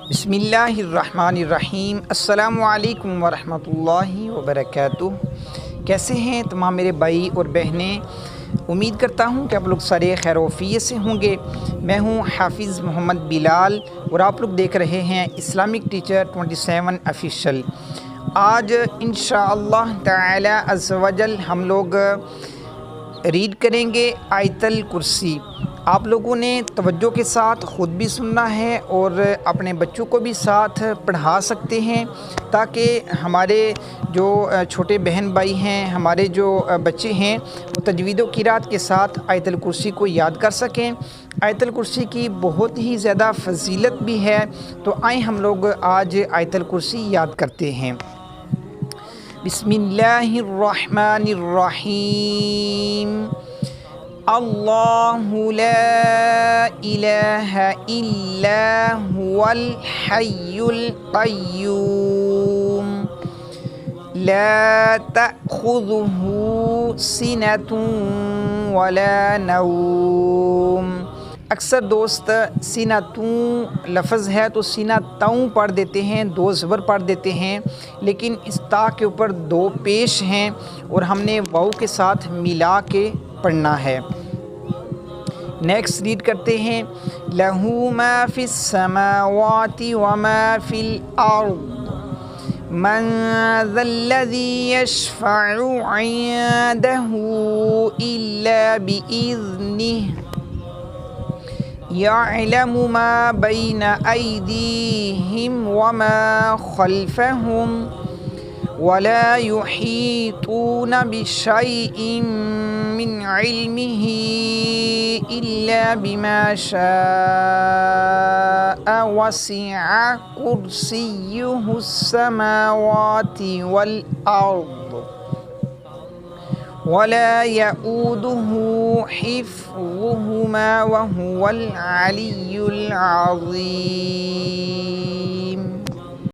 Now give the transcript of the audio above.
بسم اللہ الرحمن الرحیم۔ السلام علیکم ورحمۃ اللہ وبرکاتہ۔ کیسے ہیں تمام میرے بھائی اور بہنیں؟ امید کرتا ہوں کہ آپ لوگ سارے خیر و عافیت سے ہوں گے۔ میں ہوں حافظ محمد بلال اور آپ لوگ دیکھ رہے ہیں اسلامک ٹیچر 27 آفیشیل۔ آج انشاءاللہ تعالی عز و جل ہم لوگ ریڈ کریں گے آیت الکرسی۔ آپ لوگوں نے توجہ کے ساتھ خود بھی سننا ہے اور اپنے بچوں کو بھی ساتھ پڑھا سکتے ہیں، تاکہ ہمارے جو چھوٹے بہن بھائی ہیں، ہمارے جو بچے ہیں، وہ تجوید و قرات کے ساتھ آیت الکرسی کو یاد کر سکیں۔ آیت الکرسی کی بہت ہی زیادہ فضیلت بھی ہے، تو آئیں ہم لوگ آج آیت الکرسی یاد کرتے ہیں۔ بسم اللہ الرحمن الرحیم۔ اللہ لا الہ الا هو الحی القیوم لا تأخذه سنة ولا نوم۔ اکثر دوست سینتوں لفظ ہے تو سینتوں پڑھ دیتے ہیں، دو زبر پڑھ دیتے ہیں، لیکن اس تا کے اوپر دو پیش ہیں اور ہم نے واو کے ساتھ ملا کے پڑھنا ہے۔ نیکسٹ ریڈ کرتے ہیں۔ لَهُ مَا فِي السَّمَاوَاتِ وَمَا فِي الْأَرْضِ مَنْ ذَا الَّذِي يَشْفَعُ عِندَهُ إِلَّا بِإِذْنِهِ يَعْلَمُ مَا بَيْنَ أَيْدِيهِمْ وَمَا خَلْفَهُمْ وَلَا يُحِيطُونَ بِشَيْءٍ مِّنْ عِلْمِهِ إِلَّا بِمَا شَاءَ وَسِعَ كُرْسِيُّهُ السَّمَاوَاتِ وَالْأَرْضَ وَلَا يَئُودُهُ حِفْظُهُمَا وَهُوَ الْعَلِيُّ الْعَظِيمُ۔